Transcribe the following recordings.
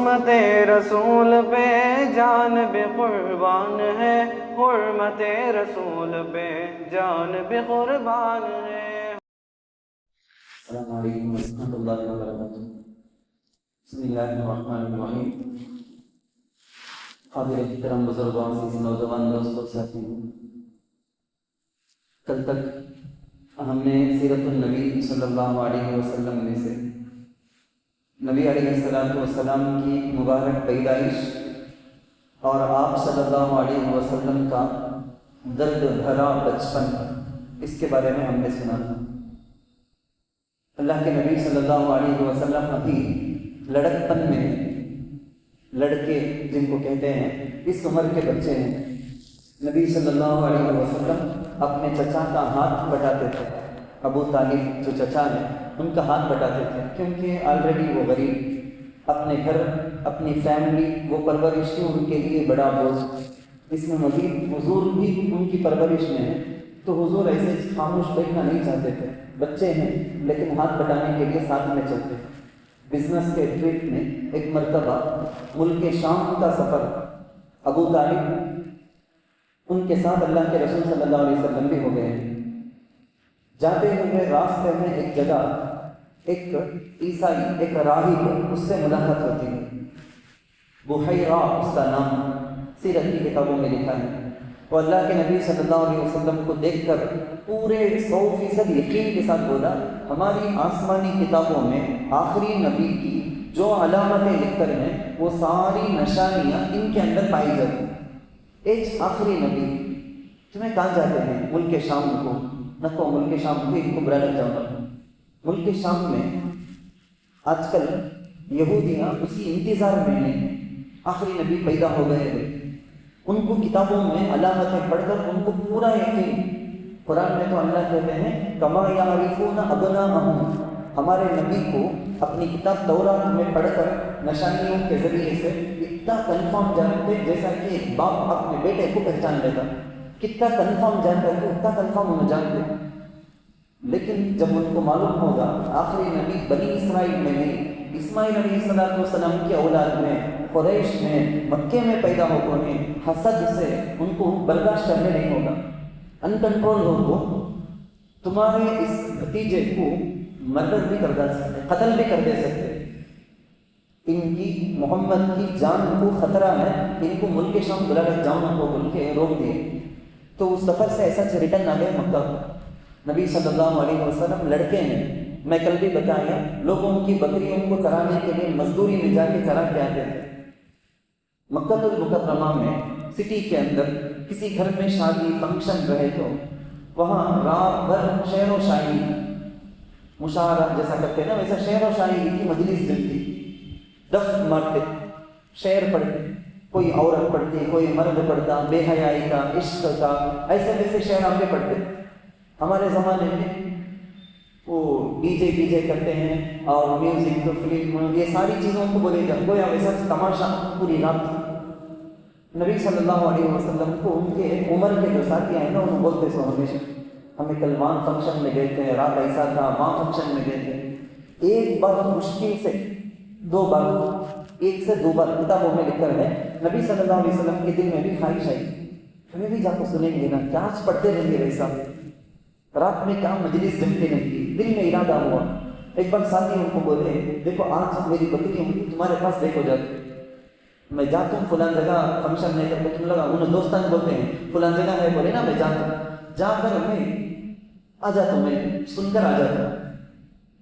حرمت رسول پہ جان بھی قربان ہے، حرمت رسول پہ جان بھی قربان ہے۔ السلام علیکم ورحمۃ اللہ وبرکاتہ۔ بسم اللہ الرحمن الرحیم۔ حاضر محترم بزرگوں، عزیز نوجوان دوستوں، ساتھیوں، کل تک ہم نے سیرت النبی صلی اللہ علیہ وسلم میں سے نبی علیہ السلام کی مبارک پیدائش اور آپ صلی اللہ علیہ وسلم کا درد بھرا بچپن، اس کے بارے میں ہم نے سنا۔ اللہ کے نبی صلی اللہ علیہ وسلم ابھی لڑکپن میں ہیں، لڑکے جن کو کہتے ہیں، اس عمر کے بچے ہیں۔ نبی صلی اللہ علیہ وسلم اپنے چچا کا ہاتھ بٹاتے تھے، ابو طالب جو چچا ہیں ان کا ہاتھ بٹاتے تھے، کیونکہ آلریڈی وہ غریب، اپنے گھر، اپنی فیملی، وہ پرورش کی ان کے لیے بڑا بوجھ، اس میں مزید حضور بھی ان کی پرورش میں ہے، تو حضور ایسے خاموش بیٹھنا نہیں چاہتے تھے، بچے ہیں لیکن ہاتھ بٹانے کے لیے ساتھ میں چلتے تھے۔ بزنس کے ٹرپ میں ایک مرتبہ ملک شام کا سفر، ابو طالب ان کے ساتھ اللہ کے رسول صلی اللہ علیہ وسلم بھی ہو گئے ہیں۔ جاتے ہوئے راستے میں ایک جگہ ایک عیسائی، ایک راہب، اس سے ملاقات ہوتی ہے۔ بحیرہ اس کا نام، سیرت کی کتابوں میں لکھا ہے۔ وہ اللہ کے نبی صلی اللہ علیہ وسلم کو دیکھ کر پورے 100% یقین کے ساتھ بولا، ہماری آسمانی کتابوں میں آخری نبی کی جو علامتیں لکھ کر ہیں وہ ساری نشانیاں ان کے اندر پائی جاتی ہیں۔ ایک آخری نبی، تمہیں کہاں جاتے ہیں؟ ملک شام کو، نہ تو ملک شام کو ان کو برا لگ جاؤں گا۔ ملک شام میں آج کل یہودیاں اسی انتظار میں ہیں، آخری نبی پیدا ہو گئے ہیں، ان کو کتابوں میں علامتیں پڑھ کر ان کو پورا یقین۔ قرآن میں تو اللہ کہتے ہیں کما یعرفون ابناءہم، ہمارے نبی کو اپنی کتاب تورات میں پڑھ کر نشانیوں کے ذریعے سے اتنا کنفرم جانتے جیسا کہ ایک باپ اپنے بیٹے کو پہچان لیتا، کتنا کنفرم جانتا ہے، اتنا کنفرم ہونا جانتے۔ لیکن جب ان کو معلوم ہوگا آخری نبی بنی اسرائیل میں نہیں، اسماعیل علیہ السلام کی اولاد میں، قریش میں، مکے میں پیدا ہو گئے ہیں، حسد سے ان کو برداشت کرنے نہیں ہوگا، انکنٹرول ہو، تمہارے اس بھتیجے کو مردر بھی کر دے سکتے، قتل بھی کر دے سکتے، ان کی محمد کی جان کو خطرہ ہے، ان کو ملک شام بلا کر جاؤں کو بول کے روک دیے۔ تو اس سفر سے ایسا ریٹرن آ گئے مکہ کو۔ نبی صلی اللہ علیہ وسلم لڑکے ہیں، میں کل بھی بتایا، لوگوں کی بکریوں کو چرانے کے لیے مزدوری میں جا کے چرا کے آتے تھے۔ مکہ المکرمہ میں سٹی کے اندر کسی گھر میں شادی فنکشن رہے تو وہاں رات بھر شعر و شاعری، مشاعرہ جیسا کرتے ہیں نا، ویسا شعر و شاعری کی مجلس جلتی، دف مارتے، شعر پڑھتے، کوئی عورت پڑھتی، کوئی مرد پڑھتا، بے حیائی کا، عشق کا، ایسے ویسے شعر آپ کے پڑھتے۔ ہمارے زمانے میں وہ ڈی جے کرتے ہیں اور میوزک تو فلم، یہ ساری چیزوں کو بولے جاتے، گویا ویسا تماشا پوری رات۔ نبی صلی اللہ علیہ وسلم کو ان کے عمر کے جو ساتھی آئے نا، انہوں بولتے سو ہمیشہ، ہمیں کل وہاں فنکشن میں گئے تھے، رات ایسا تھا، وہاں فنکشن میں گئے تھے۔ ایک بار مشکل سے 2 بار، 1 سے 2 بار کتابوں میں لکھ کر ہے، نبی صلی اللہ علیہ وسلم کے دل میں بھی خواہش آئی، ہمیں بھی جا کے سنیں گے نا، کیا آج پڑھتے رہیں گے ویسا، رات میں کیا مجلس جمتی نہیں تھی، دل میں ارادہ ہوا۔ ایک بار ساتھی ان کو بولے، دیکھو آج میری بکری ہوگی تمہارے پاس دیکھو جاتے، میں جاتا ہوں فلان جگہ فنکشن نہیں کرتے، تم لگا انہیں دوستان بولتے ہیں فلان جگہ ہے، بولے نا میں جاتا ہوں، جا کر میں آ جاتا ہوں، میں سن کر آ جاتا ہوں۔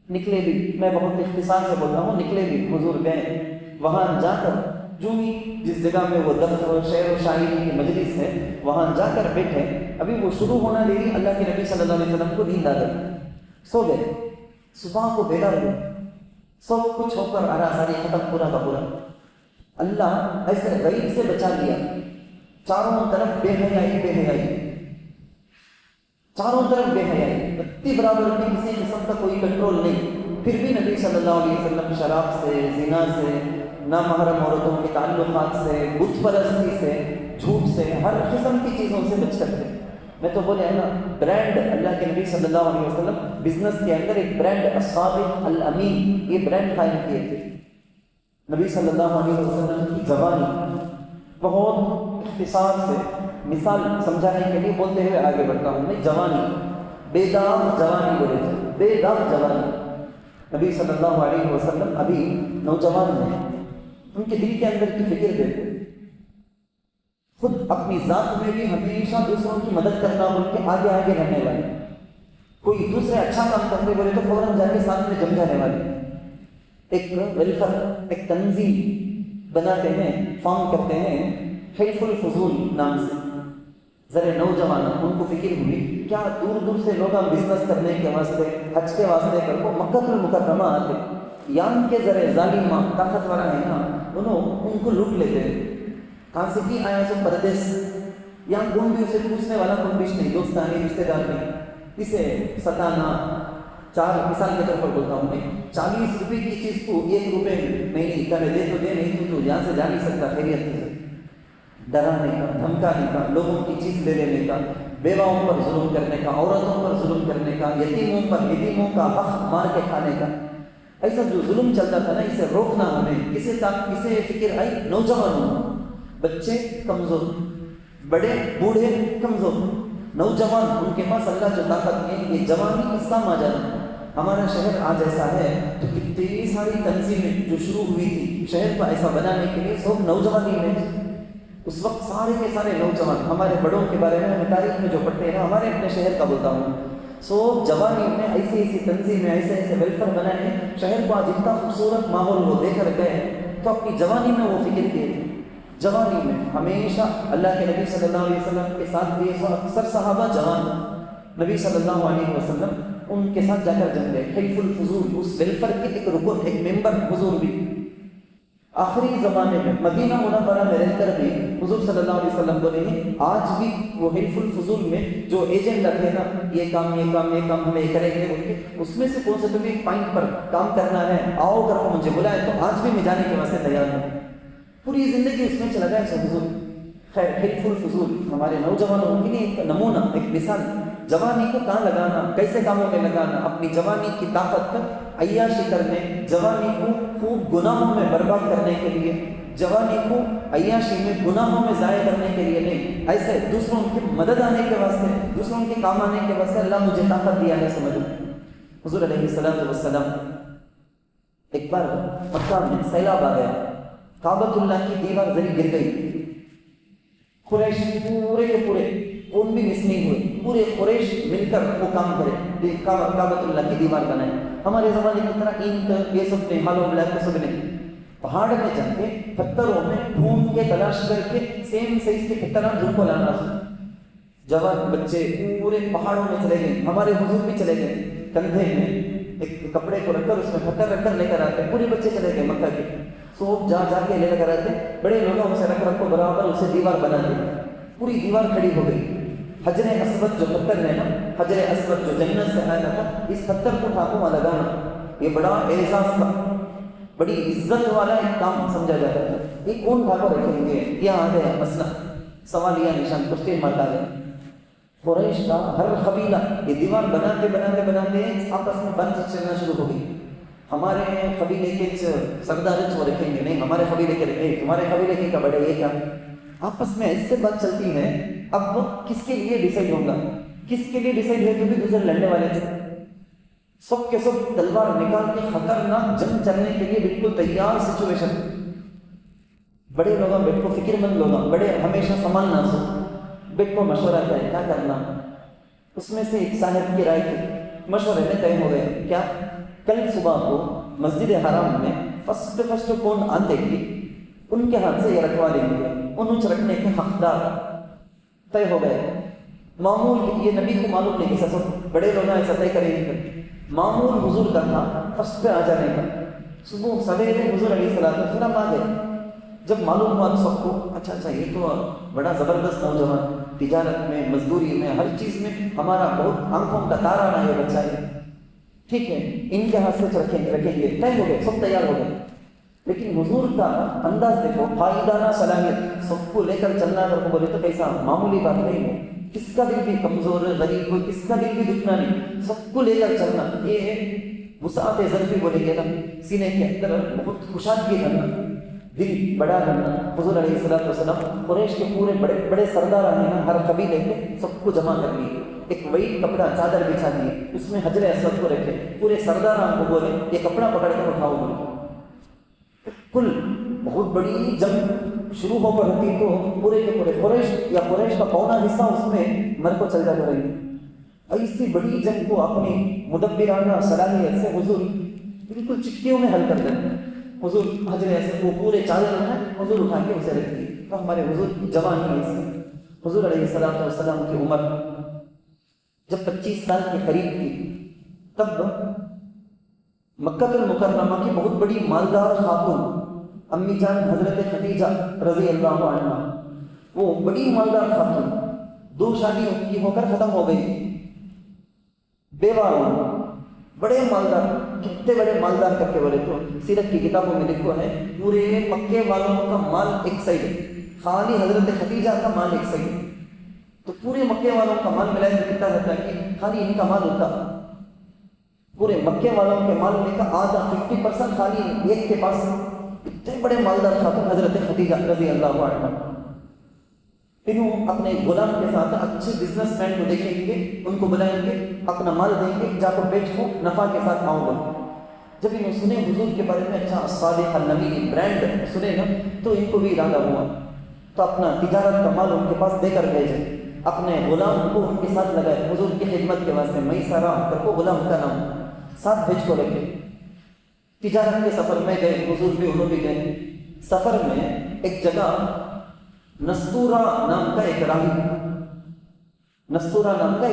نکلے بھی، میں بہت اختصار سے بولتا ہوں، نکلے بھی، حضور گئے وہاں جا کر، جو بھی جس جگہ میں وہ دفتر و شعر و شاعری کی مجلس ہے وہاں جا کر بیٹھے، ابھی وہ شروع ہونا دے رہی، اللہ کے نبی صلی اللہ علیہ وسلم کو نیند آ گئی، سو گئے۔ صبح کو بیدار ہوئے، سب کچھ ہو کر آرا ساری ختم، پورا کا پورا۔ اللہ ایسے غیب سے بچا لیا، چاروں طرف بے حیائی، بے حیائی، چاروں طرف بے حیائی، اتنی برابر کی کسی قسم کا کوئی کنٹرول نہیں۔ پھر بھی نبی صلی اللہ علیہ وسلم شراب سے، زنا سے، نامحرم عورتوں کے تعلقات سے، بت پرستی سے، جھوٹ سے، ہر قسم کی چیزوں سے بچ کر تھے۔ میں تو بولے نا، برانڈ اللہ کے نبی صلی اللہ علیہ وسلم بزنس کے اندر ایک برانڈ الصادق الامین، یہ برانڈ قائم کیے تھے۔ نبی صلی اللہ علیہ وسلم کی جوانی بہت اختصار سے مثال سمجھانے کے لیے بولتے ہوئے آگے بڑھتا ہوں میں. جوانی بے داغ جوانی بولے تھے, بے داغ جوانی. نبی صلی اللہ علیہ وسلم ابھی نوجوان ہیں, ان کے دل کے اندر کی فکر دیتے, خود اپنی ذات میں بھی ہمیشہ دوسروں کی مدد کرنا بول کے آگے آگے رہنے والے, کوئی دوسرے اچھا کام کرتے بولے تو فوراً جا کے ساتھ میں جم جانے والے, ایک ویلفیئر ایک تنظیم بناتے ہیں, فارم کرتے ہیں حلف الفضول نام سے. ذرا نوجوان ان کو فکر ہوئی کیا دور دور سے لوگ بزنس کرنے کے واسطے حج کے واسطے کر کو مکہ المکرمہ آتے, یہاں کے ذرا ظالمہ طاقت والا ہے نا, ان کو لوٹ لیتے ہیں. کہاں سے کی آیا سو پردیس, یہاں کون بھی اسے پوچھنے والا کون بھی نہیں, دوستانی رشتے دار نہیں, اسے ستانا. چار مثال کے طور پر بولتا ہوں میں, 40 روپے کی چیز کو 1 روپے نہیں کرے دے تو دے, نہیں تو یہاں سے جا نہیں سکتا. خیریت سے ڈرانے کا, دھمکانے کا, لوگوں کی چیز لے لینے کا, بیواؤں پر ظلم کرنے کا, عورتوں پر ظلم کرنے کا, یتیموں کا حق مار کے کھانے کا, ایسا جو ظلم چلتا تھا نا, اسے روکنا ہمیں. کسے فکر آئی, نوجوانوں, بچے کمزور, بڑے بوڑھے کمزور, نوجوان ان کے پاس اللہ جو طاقت ہے, یہ جوانی اس کام آ جانا. ہمارا شہر آج ایسا ہے تو کتنی ساری تنظیمیں جو شروع ہوئی تھی شہر کو ایسا بنانے کے لیے, سب نوجوانی میں. اس وقت سارے کے سارے نوجوان, ہمارے بڑوں کے بارے میں ہمیں تاریخ میں جو پڑھتے ہیں, ہمارے اپنے شہر کا بولتا ہوں, سو جوانی میں ایسی ایسی تنظیمیں, ایسے ایسے ویلفیئر بنائے ہیں. شہر کو آج اتنا خوبصورت ماحول وہ دے کر گئے تو اپنی جوانی میں وہ فکر کیے تھے. جوانی میں ہمیشہ اللہ کے نبی صلی اللہ علیہ وسلم کے ساتھ بھی اکثر صحابہ جوان, نبی صلی اللہ علیہ وسلم ان کے ساتھ جا کر جم گئے. حلف الفضول اس ویلفیئر کے ایک رکن, ایک ممبر حضور بھی. آخری زمانے میں مدینہ منورہ میں رہ کر بھی حضور صلی اللہ علیہ وسلم بولے ہیں, آج بھی وہ حلف الفضول میں جو ایجنٹ رکھے نا, یہ کام ہمیں کریں گے, اس میں سے کون سے تمہیں ایک پوائنٹ پر کام کرنا ہے, آؤ کر کو مجھے بلائے, تو آج بھی میں جانے کے واسطے تیار ہوں. پوری زندگی اس میں چلا گیا سو حضور. خیر, حلف الفضول ہمارے نوجوانوں کے لیے ایک نمونہ, ایک مثال. جوانی کو کہاں لگانا, کیسے کاموں میں لگانا, اپنی جوانی کی طاقت عیاشی کرنے, جوانی کو خوب گناہوں میں برباد کرنے کے لیے, جوانی کو عیاشی میں گناہوں میں ضائع کرنے کے لیے نہیں, ایسے دوسروں کی مدد آنے کے واسطے, دوسروں کے کام آنے کے واسطے اللہ مجھے طاقت دیا ہے سمجھو. حضور علیہ السلام ایک بار مکہ میں سیلاب آ گیا, کعبۃ اللہ کی دیوار ذری گر گئی. قریش پورے کے پورے کون بھی مس نہیں ہوئے, پورے قریش مل کر وہ کام کرے, کعبۃ اللہ کی دیوار بنائے. ہمارے زمانے کی طرح اینٹ یہ سب نہیں, ہالو بلیک سب نہیں, پہاڑ میں جا کے پتھروں میں ڈھونڈ کے تلاش کر کے سیم سائز کے پتھر ڈھونڈ کو لانا. جوان بچے پورے پہاڑوں میں چلے گئے, ہمارے حضور بھی چلے گئے, کندھے میں ایک کپڑے کو رکھ کر اس میں پتھر رکھ کر لے کر آتے, پورے بچے چلے گئے مکہ کے. سو جا کے لے کر آتے, بڑے لوگوں سے رکھ کو برابر اسے دیوار بنا دی. پوری دیوار کھڑی ہو گئی. حجر اسود جو پتھر ہے نا, حجر اسود جو جنت سے آیا تھا, اس پتھر کو ٹھاکوں میں لگانا یہ بڑا اعزاز تھا, بڑی عزت والا ایک کام سمجھا جاتا تھا. یہ کون ٹھاکو رکھیں گے, یہ آ گیا مسئلہ, سوال یا نشان کشتے مارتا گیا. قریش کا ہر قبیلہ یہ دیوار بناتے آپس میں بند چلنا شروع ہو گئی. ہمارے قبیلے کے سردار وہ رکھیں گے, نہیں ہمارے قبیلے کے رکھیں, تمہارے قبیلے کے بڑے, یہ کیا آپس میں ایسے بات چلتی ہے. اب وہ کس کے لیے ڈیسائیڈ ہوگا, کس کے لیے ڈیسائیڈ ہے, کیونکہ دوسرے لڑنے والے تھے. سب کے سب تلوار نکال کے خطرناک جنگ چلنے کے لیے بالکل تیار سچویشن. بڑے لوگ بیٹھ کو فکر مند لوگ, بڑے ہمیشہ سنبھالنا, سو بیٹھ کو مشورہ کرے کیا کرنا. اس میں سے ایک صاحب کی رائے تھی, مشورے میں طے ہو گئے کیا, کل صبح کو مسجد حرام میں فرسٹ کون آتے گی ان کے ہاتھ سے یہ رکھوا دیں گے, انچ رکھنے کے حقدار طے ہو گئے. معمول یہ نبی کو معلوم نہیں, کہ سب بڑے لوگ ایسا طے کریں گے. معمول حضور کا تھا فرسٹ پہ آ جانے کا. صبح سویرے حضور علیہ السلام آ گئے. جب معلوم ہوا سب کو, اچھا یہ تو بڑا زبردست نوجوان, تجارت میں, مزدوری میں, ہر چیز میں ہمارا بہت آنکھوں کا تارا نہ یہ بچہ ہے, ٹھیک ہے ان کے ہاتھ سے رکھیں گے. طے ہو گئے, سب تیار ہو گئے. لیکن حضور کا انداز دیکھو, فائدانہ صلاحیت, سب کو لے کر چلنا اگر بولے تو کیسا معمولی بات نہیں ہے. کس کا دل بھی کمزور غریب, کس کا دل بھی دکھنا نہیں, سب کو لے کر چلنا, یہ وسعت ظرفی بولے گے نا، سینے کے اندر بہت کشادگی کرنا، دل بڑا کرنا۔ حضور علیہ السلام قریش کے پورے بڑے بڑے سردار آنے نا، ہر قبیلے کے سب کو جمع کر لیے، ایک وہی کپڑا چادر بچھا دیے، اس میں حجر اسود کو رکھے، پورے سرداران کو بولے یہ کپڑا پکڑ کر اٹھاؤ بولے۔ کل بہت بڑی جنگ شروع ہو کر ہوتی تو پورے کے پورے قریش یا قریش کا پونا حصہ اس میں مر کو چل جاتا رہی۔ ایسی بڑی جنگ کو اپنی مدبرانہ صلاحیت سے حضور بالکل چٹکیوں میں حل کر دیتے ہیں۔ حضور حجر اسود وہ پورے چادر میں حضور اٹھا کے اسے رکھ دیے۔ تو ہمارے حضور جوان ہی ایسے، حضور علیہ السلام کی عمر جب 25 سال کے قریب تھی، تب مکہ المکرمہ کی بہت بڑی مالدار خاتون امی جان حضرت خدیجہ رضی اللہ عنہ، وہ بڑی مالدار خاتون، 2 شادی ان کی ہو کر ختم ہو گئی، بیوہ بڑے مالدار، کتنے بڑے مالدار کر کے بولے تو سیرت کی کتابوں میں لکھو ہے پورے مکے والوں کا مال ایک سائڈ، خالی حضرت خدیجہ کا مال ایک سائڈ، تو پورے مکے والوں کا مال ملا کے کتنا رہتا ہے کہ خالی ان کا مال ہوتا، پورے مکے والوں کے مال میں کا آدھا 50% خالی ایک کے پاس۔ اتنے بڑے مالدار خاتون حضرت خدیجہ رضی اللہ عنہ، انہوں اپنے غلام کے ساتھ اچھے بزنس مین کو دیکھیں گے، ان کو بلائیں گے، اپنا مال دیں گے، جا کر بیچو، نفع کے ساتھ آؤ گے۔ جب انہوں سنے حضور کے بارے میں اچھا صالح النبی برانڈ سنے نا، تو ان کو بھی ارادہ ہوا، تو اپنا تجارت کا مال ان کے پاس دے کر بھیجے، اپنے غلام کو ان کے ساتھ لگائے حضور کی خدمت کے واسطے، میسرہ کر کو غلام کا نام، ساتھ بھیج کو رکھے۔ تجارت کے سفر میں گئے، حضور بھی انہوں بھی گئے۔ سفر میں ایک جگہ نستورہ نام کا ایک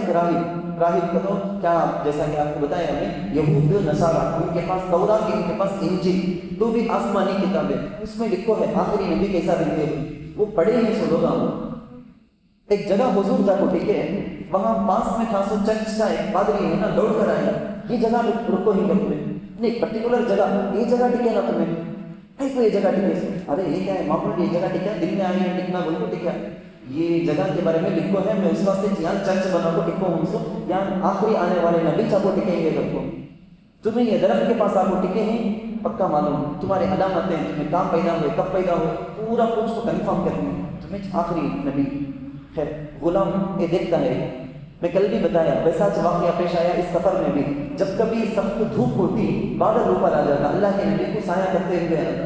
راہب کرو کیا، جیسا کہ آپ کو بتایا ہمیں یہود نصارہ، ان کے پاس تورات، ان کے پاس انجیل، تو بھی آسمانی کتابیں، اس میں لکھو ہے آخری نبی کیسا دکھتے ہوئے، وہ پڑھے نہیں سو لوگ۔ ایک جگہ حضور جا کو ٹکے، وہاں پاس میں تھا سو چرچ کا ایک پادری ہے نا، دوڑ کر آئے، یہ جگہ رکو ہی تمہیں، نہیں پرٹیکولر جگہ، یہ جگہ ٹکے نا تمہیں، یہ جگہ ٹکے، ارے یہ کیا ہے معمول، یہ جگہ ٹکا، دل میں آئے ہیں ٹکنا، بول کو ٹکا، یہ جگہ کے بارے میں لکھو ہے، میں اس واسطے یہاں چرچ بنا کو ٹکو ہوں سو، یہاں آخری آنے والے نبی چاہ کو ٹکیں گے سب کو، تمہیں یہ درخت کے پاس آپ کو ٹکے ہیں، پکا معلوم، تمہارے علامتیں، تمہیں کام پیدا ہوئے، کب پیدا ہوئے، پورا کچھ کو کنفرم کریں، تمہیں آخری نبی۔ خیر غلام یہ دیکھتا ہے، میں کل بھی بتایا ویسا واقعہ پیش آیا اس سفر میں بھی، جب کبھی سخت دھوپ ہوتی، بادل اوپر آ جاتا، اللہ کے نبی کو سایہ کرتے ہوئے آتا،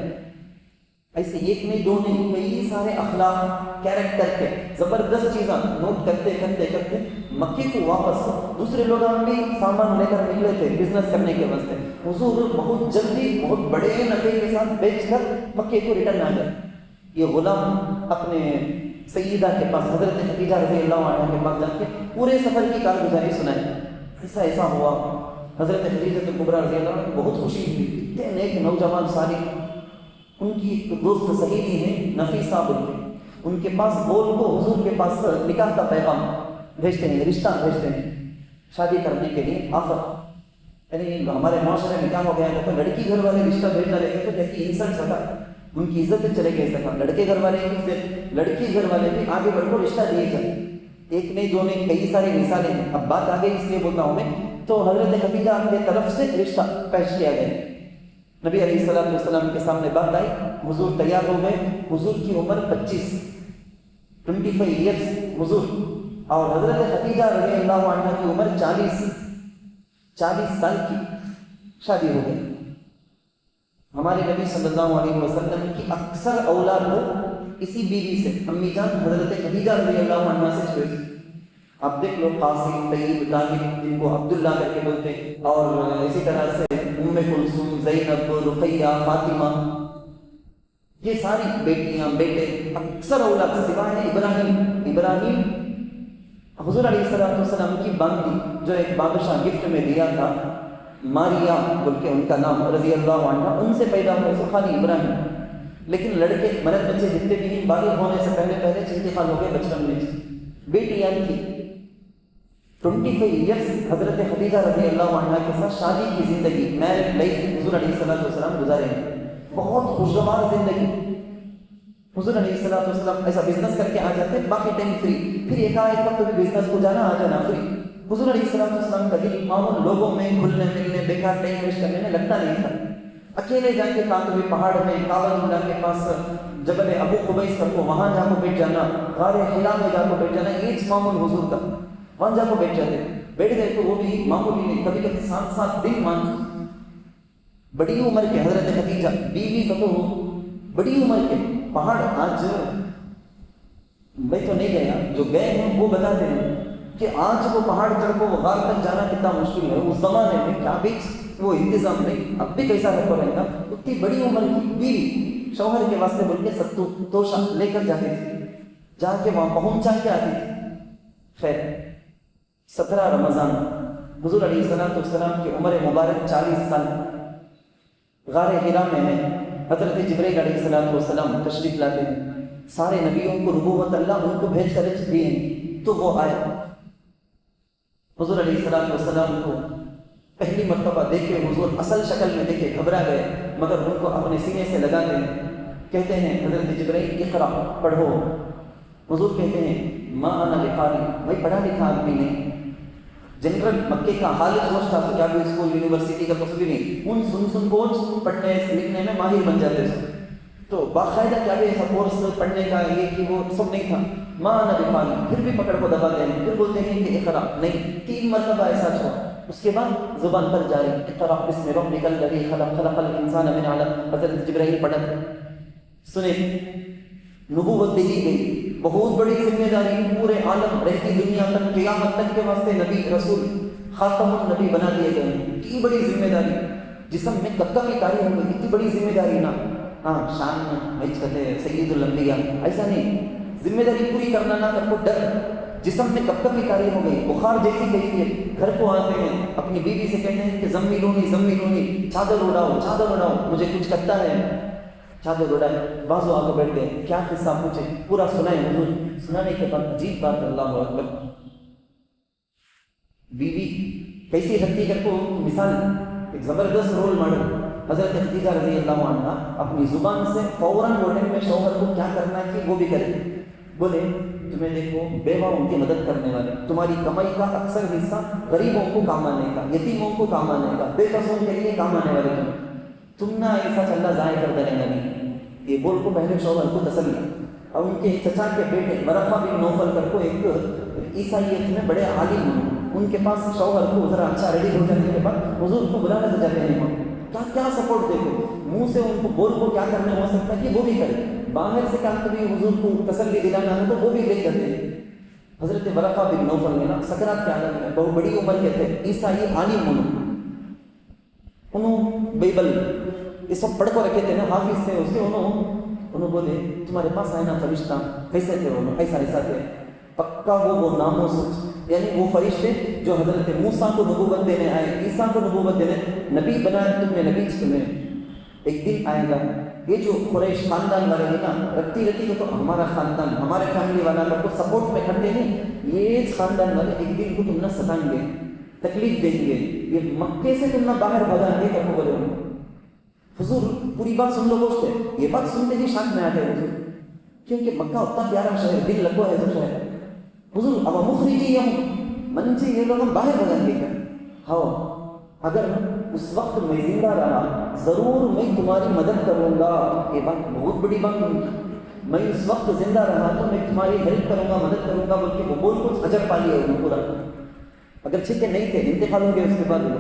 ایسے ایک نہیں دو نہیں، کئی سارے اخلاق کیریکٹر کے زبردست چیزاں نوٹ کرتے کرتے کرتے مکے کو واپس دوسرے لوگ بھی سامان لے کر نکلے تھے بزنس کرنے کے واسطے، حضور بہت جلدی بہت بڑے نفع کے ساتھ بیچ کر مکے کو ریٹرن آ گئے۔ یہ غلام اپنے سیدہ کے پاس حضرت خدیجہ رضی اللہ عنہ کے پاس جا کے پورے سفر کی کارگزاری سنائے، ایسا ایسا ہوا۔ حضرت خدیجہ کبریٰ رضی اللہ عنہ کو بہت خوشی ہوئی، اتنے نیک نوجوان صالح، ان کی ایک دوست سہیلی ہے نفیسہ بول کے، ان کے پاس بول کو حضور کے پاس نکاح کا پیغام بھیجتے ہیں، رشتہ بھیجتے ہیں شادی کرنے کے لیے آفر، یعنی ہمارے معاشرے میں کیا ہو گیا ہے تو لڑکی گھر والے رشتہ بھیجنا رہے تو کہتی انسلٹ سکا، ان کی عزت چلے گئے سکا، لڑکے گھر والے لڑکی گھر والے بھی آگے بڑھ کو رشتہ دیے جائے، ایک نہیں دو نہیں کئی ساری مثالیں ہیں، اب بات آگے اس لیے بولتا ہوں میں، تو حضرت خدیجہ کی طرف سے رشتہ پیش کیا گیا، نبی علیہ السلام کے سامنے بات آئی، حضور تیار ہو گئے، حضور کی عمر 25 ایئرس حضور، اور حضرت خدیجہ رضی اللہ عنہ کی عمر 40 سال کی، شادی ہو گئی۔ ہمارے نبی صلی اللہ علیہ وسلم کی اکثر اولاد اسی بیوی سے، امی جان حضرت خدیجہ رضی اللہ عنہ سے چھوئی، آپ دیکھ لو قاسم، طیب، طاہر، جن کو عبداللہ کر کے بولتے ہیں، اور اسی طرح سے ام کلثوم، زینب، رقیہ، فاطمہ، یہ ساری بیٹیاں بیٹے اکثر اولاد سوائے ابراہیم حضور علیہ السلام کی باندی جو ایک بادشاہ گفٹ میں دیا تھا، ماریا بول کے ان کا نام رضی اللہ عنہ، ان سے پیدا ہوئے سو خالی ابراہیم، لیکن لڑکے مرد بچے جتنے بھی نہیں بالغ ہونے سے پہلے انتقال ہو گئے بچپن میں، بیٹیاں تھی 25 ایئرس حضرت خدیجہ رضی اللہ عنہ کے ساتھ شادی کی زندگی، میرڈ لائف حضور علیہ السلام گزارے ہیں، بہت خوشگوار زندگی۔ حضور علیہ السلام ایسا بزنس کر کے آ جاتے، باقی ٹائم فری، پھر ایک وقت بھی بزنس کو جانا آ جانا فری، حضور علیہ السلام کا دل معمول لوگوں میں گھلنے ملنے بیکار ٹائم ویسٹ کرنے میں لگتا نہیں تھا. اکیلے جا کے کاتوی پہاڑ میں کعبہ اللہ کے پاس جبل ابو قبیس کر کو وہاں جا کو بیٹھ جانا, غار حرا میں جا کو بیٹھ جانا, یہ معمول حضور کا. وہاں جا کو بیٹھ جاتے, بیٹھ گئے تو وہ بھی معمولی نہیں, کبھی کبھی 7 دن مان. بڑی عمر کے حضرت خدیجہ بیوی کا تو بڑی عمر کے پہاڑ, آج میں تو نہیں گیا, جو گئے ہیں وہ بتاتے ہیں کہ آج وہ پہاڑ چڑھ کو وہ غار تک جانا کتنا مشکل ہے. اس زمانے میں کیا بھی وہ انتظام نہیں, اب بھی کیسا ہے رہے گا. اتنی بڑی عمر کی بیوی شوہر کے واسطے بول کے ستو توشا لے کر جاتی تھی, جا کے وہاں پہنچا کے آتی تھی. خیر 17 رمضان حضور علیہ السلام کی عمر مبارک 40 سال غار حرا میں ہے. حضرت جبرائیل علیہ السلام تشریف لاتے ہیں. سارے نبیوں کو نبوت اللہ ان کو بھیج کر دیے ہیں, تو وہ آئے حضور علیہ السلام کو پہلی مرتبہ دیکھے. حضور اصل شکل میں دیکھے گھبرا گئے, مگر ان کو اپنے سینے سے لگاتے ہیں. کہتے ہیں حضرت جبرائیل اقرا پڑھو. حضور کہتے ہیں ما انا بقاری, میں پڑھا لکھا آدمی نہیں. جنرل مکے کا حال سوچ تھا, کیا بھی اسکول یونیورسٹی کا کچھ بھی نہیں. ان سن کوچ پڑھنے لکھنے میں ماہر بن جاتے تھے. تو باقاعدہ کیا بھی ایسا کورس پڑھنے کا یہ کہ وہ سب نہیں تھا. ماں نہ بخاری, پھر بھی پکڑ کو دباتے ہیں, پھر بولتے ہیں کہ اقرا نہیں. 3 مرتبہ ایسا چھوڑا. اس کے بعد زبان پر جاری اقرا بسم ربک الذی خلق, خلق الانسان من علق. حضرت جبرائیل پڑھتے سنیں, نبوت دی گئی, بہت بڑی ذمہ داری, پورے عالم رہتی دنیا تک قیامت تک کے واسطے نبی رسول خاتم النبی بنا دیے گئے. اتنی بڑی ذمہ داری, جسم میں کب کبھی کاری ہو گئی. اتنی بڑی ذمہ داری نا, ہاں شان میں کہتے ہیں سید الانبیاء, ایسا نہیں. ذمہ داری پوری کرنا نہ کر کو ڈر, جسم میں کب کبھی کاری ہو گئی, بخار جیسی کیفیت. گھر کو آتے ہیں, اپنی بیوی سے کہتے ہیں کہ زملونی چادر اڑاؤ, مجھے کچھ کرتا ہے. چادر اڑائے, بازو آگے بیٹھ گئے, کیا قصہ پوچھے, پورا سنائے. حضور سنانے کے بعد عجیب بات, اللہ اکبر, بیوی کیسی ہٹتی کر کو مثال, ایک زبردست رول ماڈل. حضرت خدیجہ رضی اللہ عنہ اپنی زبان سے فوراً بولنے میں شوہر کو کیا کرنا ہے کہ وہ بھی کرے. بولے تمہیں دیکھو بیواؤں کی مدد کرنے والے, تمہاری کمائی کا اکثر حصہ غریبوں کو کام آنے کا, یتیموں کو کام آنے کا, بے قصوں کے لیے کام آنے والے تم نہ ایسا چلنا ضائع کر دینے گا نہیں. یہ بول کو پہلے شوہر کو تسلی. اور ان کے چچا کے بیٹے ورقہ بن نوفل کر کو ایک عیسائیت میں بڑے عالم ہیں, ان کے پاس شوہر کو ذرا اچھا ریڈی ہو جانے کے بعد حضور کو بلانا تو جاتے ہیں. کیا سپورٹ دیکھو, منہ سے ان کو بول کو کیا کرنا ہو سکتا ہے کہ وہ بھی کرے, باہر سے کہا کبھی حضور کو تسلی دلانا ہے تو وہ بھی لے جاتے ہیں. حضرت ورقہ بن نوفل میں نا سکرات کے عالم میں بہت بڑی عمر کے تھے, عیسائی عالم انہوں بائبل یہ سب پڑھ کو رکھے تھے نا, حافظ تھے اس کے. انہوں بولے تمہارے پاس آئے نا فرشتہ, کیسے تھے انہوں, ایسا تھے پکا وہ نامو سچ, یعنی وہ فرشتے جو حضرت موسیٰ کو نبوت دینے آئے, عیسیٰ کو نبوت دینے, نبی بنائے تم نے, نبی تمہیں. ایک دن آئے گا یہ جو قریش خاندان والے ہیں نا, رکھتی تو ہمارا خاندان ہمارے فیملی والا کا کو سپورٹ میں کھڑتے نہیں, یہ خاندان والے ایک دن کو تم نہ ستائیں گے, تکلیف دیں گے, یہ مکے سے تم نہ باہر بھگائیں گے کر کو بولے. حضور پوری بات سن لو دوست, یہ بات سنتے ہی شاک میں آ گئے حضور, کیونکہ مکہ اتنا پیارا شہر, دل لگو ہے جو شہر. حضور اب مخرجی ہم من سے یہ لوگ ہم باہر بھگائیں گے کیا؟ ہاں, اگر اس وقت میں زندہ رہا ضرور میں تمہاری مدد کروں گا. یہ بات بہت بڑی بات ہے, میں اس وقت زندہ رہا تو میں تمہاری ہیلپ کروں گا, مدد کروں گا, بلکہ وہ بول کچھ اجر پا لیا انہوں پورا. اگر چھکے نہیں تھے انتقال ہو گئے اس کے بعد.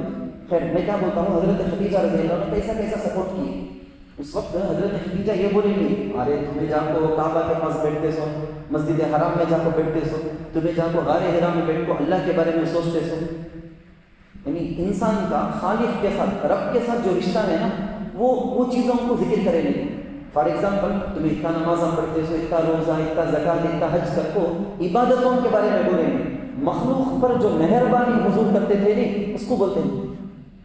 خیر میں کیا بولتا ہوں, حضرت خدیجہ رضی اللہ عنہ نے کیسا سپورٹ کی. اس وقت حضرت خدیجہ یہ بولے نہیں, ارے تمہیں جا کو کعبہ کے پاس بیٹھتے سو, مسجد حرام میں جا کو بیٹھتے سو, تمہیں جا کو غار حرا میں بیٹھ کو اللہ کے بارے میں سوچتے سو. یعنی انسان کا خالق کے ساتھ, رب کے ساتھ جو رشتہ ہے نا, وہ چیزوں کو ذکر کرے نہیں. فار ایگزامپل تمہیں اتنا نمازاں پڑھتے سو, اتنا روزہ, اتنا زکوٰۃ, اتنا حج کر کو عبادتوں کے بارے میں بولے نہیں. مخلوق پر جو مہربانی حضور کرتے تھے نہیں اس کو بولتے ہیں.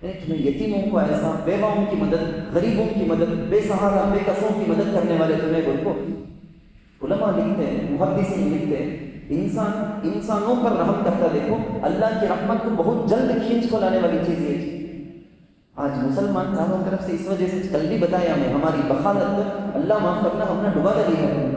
تمہیں یتیموں کو ایسا, بیواؤں کی مدد, غریبوں کی مدد, بے سہارا بے قصوں کی مدد کرنے والے تمہیں بول کو. علماء لکھتے ہیں, محدثین لکھتے ہیں, انسانوں پر رحم کرتا دیکھو, اللہ کی رحمت کو بہت جلد کھینچ کو لانے والی چیز یہ ہے. آج مسلمان چاروں طرف سے اس وجہ سے کل بھی بتایا ہمیں, ہماری بخالت اللہ معاف کرنا ہم نے ڈبا دیا ہے.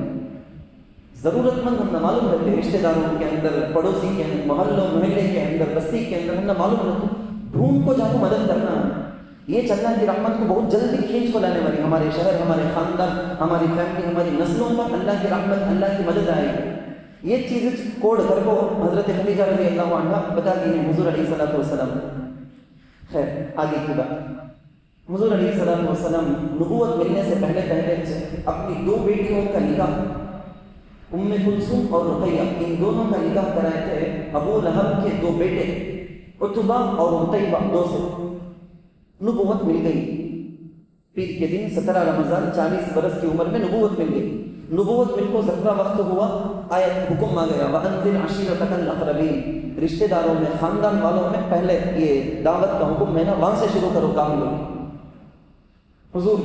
ضرورت مند ہم نہ معلوم رہتے، رشتہ داروں کے اندر، پڑوسی کے اندر، محلوں محلے کے اندر، بستی کے اندر ہم نہ معلوم رہتے، ڈھونڈ کو جا کو مدد کرنا ہے۔ یہ چلنا کی رحمت کو بہت جلدی کھینچ کو لانے والی، ہمارے شہر، ہمارے خاندان، ہماری فیملی، ہماری نسلوں پر اللہ کی رحمت، اللہ کی مدد آئے گی۔ یہ چیز کوڑ کر کو حضرت خدیجہ رضی اللہ عنہ بتا دی ہیں حضور علیہ الصلوۃ والسلام۔ خیر آگے کی بات، حضور علیہ الصلوۃ والسلام نبوت ملنے سے پہلے اپنی دو بیٹیوں کا نکاح، ام کلثوم اور رقیہ، ان دونوں کا نکاح کرائے تھے ابو لہب کے دو بیٹے عتبہ اور عتیبہ، دو سے نبوت مل گئی۔ پیر کے دن 17 رمضان 40 برس کی عمر میں نبوت مل گئی۔ نبوت مل کو 17 وقت ہوا، آیت حکم آ گیا وَأَنذِرْ عَشِيرَتَكَ الْأَقْرَبِينَ، رشتہ داروں میں، خاندان والوں میں پہلے یہ دعوت کا حکم ہے نا، وہاں سے شروع کرو کام لوگ۔ حضور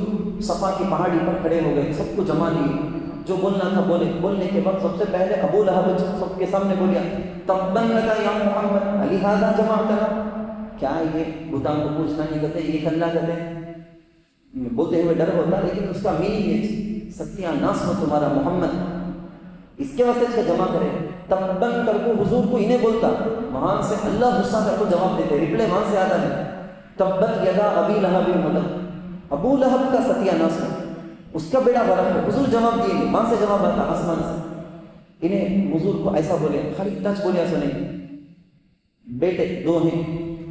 صفا کی پہاڑی پر کھڑے ہو گئے، سب کو جمع لیے، جو بولنا تھا بولے۔ بولنے کے بعد سب سے پہلے ابو لہب سب کے سامنے بولیا تبًّا لَكَ یا محمد أَلِهَذَا جَمَعْتَنَا، کیا یہ بتاؤں کو پوچھنا نہیں کرتے، یہ کلّا کرتے، بولتے ہوئے ڈر ہوتا، لیکن اس کا میننگ یہ ستیہ ناس ہو تمہارا محمد، اس کے واسطے اس کا جمع کرے۔ تبًّا کر کو حضور کو انہیں بولتا، وہاں سے اللہ غصہ کر کو جواب دیتے، ریپلے وہاں سے آتا ہے تبت یدا ابی لہب وتب، ابو لہب کا ستیہ ناس ہو، اس کا بیڑا غرق ہو، حضور جواب دیے، وہاں سے جواب آتا آسمان سے۔ انہیں حضور کو ایسا بولے، خالی ٹچ بولیا سنے، بیٹے دو ہیں،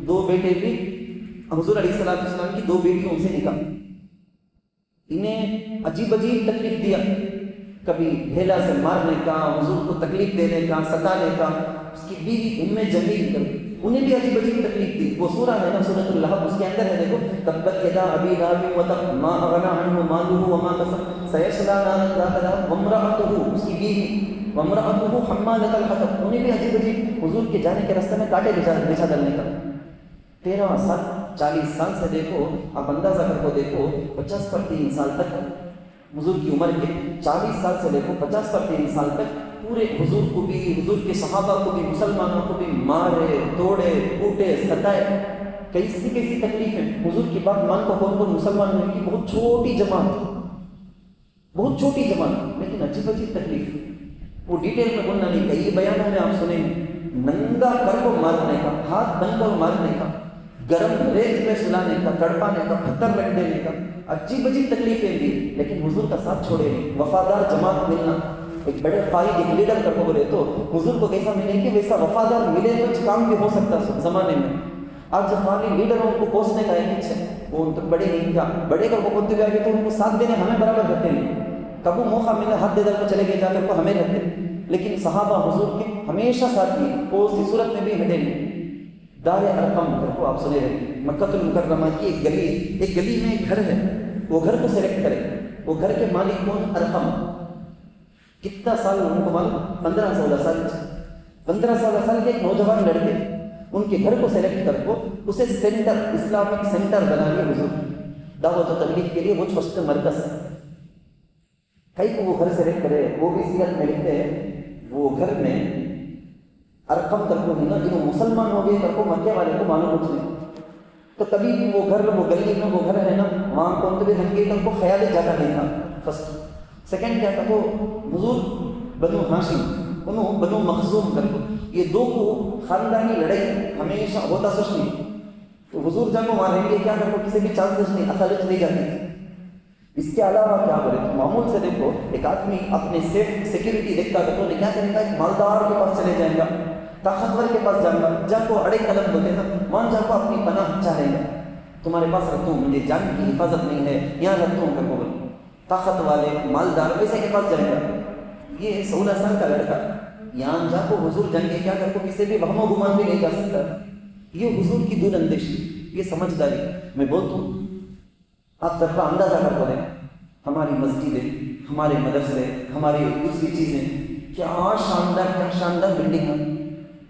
دو بیٹے بھی حضور علیہ السلام کی دو بیٹیوں سے نکاح۔ انہیں عجیب عجیب تکلیف دیا، کبھی ڈھیلا سے مارنے کا، حضور کو تکلیف دینے کا، ستانے کا۔ اس کی بیوی ام جمیل کر انہیں بھی عجیب عجیب تکلیف دی۔ وہ سورہ ہے نا سورۃ اللہب، اس کے اندر ہے دیکھو تبت یدا ابی لہب وتب ما اغنی عنہ مالہ وما کسب سیصلی نارا ذات لہب وامرأتہ، اس کی بیوی وامرأتہ حمالۃ الحطب، انہیں بھی عجیب عجیب حضور کے جانے کے راستے میں کانٹے بچھا ڈالنے کا۔ 13 سال 40 سال سے دیکھو، آپ اندازہ کر کو دیکھو 50 پر 3 سال تک حضور کی عمر کے 40 سال سے دیکھو 50 پر 3 سال تک پورے حضور کو بھی، حضور کے صحابہ کو بھی، مسلمانوں کو بھی مارے، توڑے، کوٹے، ستائے، کیسی کیسی تکلیفیں۔ حضور کی بات مان کو کون کون مسلمان ہونے کی بہت چھوٹی جماعت، بہت چھوٹی جماعت، لیکن عجیب عجیب تکلیف۔ وہ ڈیٹیل میں بولنا نہیں، کئی بیانوں میں آپ سنیں ننگا کر کو مارنے کا، ہاتھ بن کر مارنے کا، گرم ریت میں سلانے کا، تڑپانے کا، پتھر رکھ دینے کا، عجیب عجیب تکلیفیں دی، لیکن حضور کا ساتھ چھوڑے نہیں۔ وفادار جماعت ملنا، ایک بڑے قائد، ایک لیڈر کا بولے تو حضور کو کیسا ملے کہ ویسا وفادار ملے تو کام بھی ہو سکتا ہے زمانے میں۔ آج ہمارے لیڈروں کو کوسنے کا ایک ہے، وہ ان تک بڑے نہیں کیا، بڑے کر کو بولتے ہوئے آگے تو ان کو ساتھ دینے ہمیں برابر رہتے ہیں، کبھی موقع ملا ہاتھ دے کر چلے گئے، جا کر کو ہمیں رہتے، لیکن صحابہ حضور کے ہمیشہ ساتھ دیے، کوس کی صورت میں بھی ہٹے نہیں۔ دار ارقم گھر کو آپ سنے رہے، مکہ المکرمہ کی ایک گلی میں ایک گھر ہے، وہ گھر کو سلیکٹ کرے، وہ گھر کے مالک کون؟ ارقم۔ کتنا سال ان کو معلوم؟ 15-16 سال، 15-16 سال کے ایک نوجوان لڑکے، ان کے گھر کو سلیکٹ کر کو اسے سینٹر، اسلامک سینٹر بنا لیا حضور، دعوت و تبلیغ کے لیے وہ فرسٹ مرکز ہے۔ کئی کو وہ گھر سلیکٹ کرے، وہ بھی سیرت میں لکھتے ہیں وہ گھر میں ارقم کر کو ہے نا، جنہوں مسلمان ہو گئے کر کو مکے والے کو معلوم کچھ نہیں، تو کبھی بھی وہ گھر، وہ گلی میں وہ گھر ہے نا، وہاں کون تو بھی رنگے کر کو خیال جاتا نہیں تھا۔ فرسٹ سیکنڈ کیا تھا، تو حضور بنو ہاشم، انہوں بنو مخزوم کر کو، یہ دو کو خاندانی لڑائی ہمیشہ ہوتا سچ نہیں، تو حضور جب وہاں رہیں گے کیا کر کو کسی بھی چانسز نہیں، اصالت نہیں جاتی۔ اس کے علاوہ کیا بولے تو معمول سے دیکھو، ایک آدمی اپنے سیکیورٹی دیکھتا ہے تو کیا کرے گا، ایک مالدار کے پاس چلے جائے گا، طاقتور کے پاس جاؤں گا، جا کو اڑے قلم ہوتے نا، وہاں جا کو اپنی پناہ چاہے گا، تمہارے پاس رکھتا ہوں، مجھے جان کی حفاظت نہیں ہے، یہاں رکھتا ہوں کر کو، طاقت والے مالدار ویسے کے پاس جائے گا۔ یہ 16 سال کا لڑکا یہاں جا کو حضور جنگے کیا کر کو کسی بھی وہم و گمان بھی نہیں جا سکتا، یہ حضور کی دور اندیشی، یہ سمجھداری۔ میں بولتا ہوں آپ سب کا اندازہ کر کو دیں، ہماری مسجدیں، ہمارے مدرسے، ہماری دوسری چیزیں کیا شاندار بلڈنگ ہے،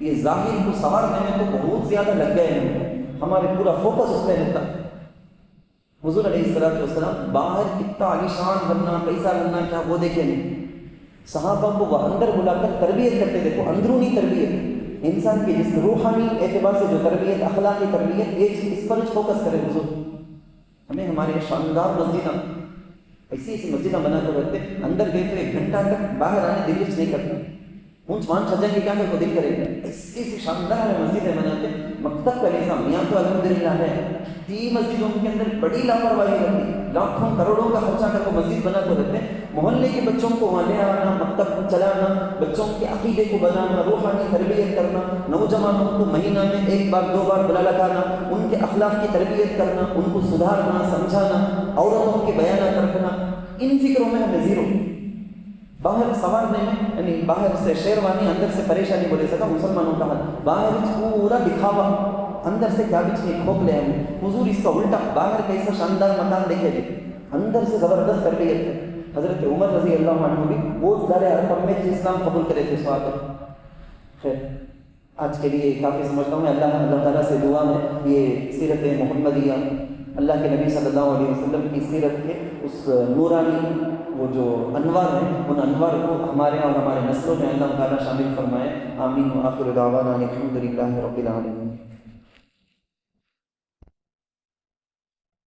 یہ ظاہر کو سنوارنے میں تو بہت زیادہ لگ گئے ہیں، ہمارے پورا فوکس اس پہ رہتا۔ حضور علیہ السلام باہر کتنا عالیشان بننا، کیسا بننا کیا وہ دیکھے نہیں، صحابہ کو وہ اندر بلا کر تربیت کرتے، دیکھو اندرونی تربیت، انسان کے جس روحانی اعتبار سے جو تربیت، اخلاقی تربیت، ایک اس پر فوکس کرے حضور۔ ہمیں ہمارے شاندار مسجدیں، ایسی ایسی مسجدیں بنا کر رکھتے، اندر گئے تو 1 گھنٹہ تک باہر آنے دل نہیں کرتے، اون وہاں چھجا کے کیا کو دل کرے گا، ایسی ایسی شاندار مسجدیں بناتے۔ مکتب کا نظام یہاں تو الحمدللہ ہے، 3 مسجدوں کے اندر بڑی لاپرواہی رکھتی، لاکھوں کروڑوں کا خرچہ کر کو مسجد بنا کر رکھتے، محلے کے بچوں کو وہاں لے آنا، مکتب چلانا، بچوں کے عقیدے کو بنانا، روحانی تربیت کرنا، نوجوانوں کو مہینہ میں 1 بار 2 بار بلا لگانا، ان کے اخلاق کی تربیت کرنا، ان کو سدھارنا، سمجھانا، عورتوں کے بیانات رکھنا، ان فکروں میں ہمیں زیرو۔ باہر سوارنے میں یعنی باہر سے شیروانی اندر سے پریشانی بولے سکا مسلمانوں کا حال، باہر پورا دکھاوا اندر سے کیا بچ نہیں کھوپ لے ہمیں، حضور اس کا الٹا، باہر کیسا شاندار مکان دیکھے گے، اندر سے زبردست تربیت ہے۔ حضرت عمر رضی اللہ عنہ بھی بہت سارے عرب میں اسلام قبول کرے تھے سوال۔ خیر آج کے لیے کافی سمجھتا ہوں، اللہ تعالیٰ سے دعا ہے یہ سیرت محمدیہ، اللہ کے نبی صلی اللہ علیہ وسلم کی سیرت کے اس نورانی وہ جو انوار ہیں، ان انوار کو ہمارے اور ہمارے نسلوں میں اللہ تعالیٰ شامل فرمائے، آمین۔ وآخر دعوانا الحمد للہ رب العالمین۔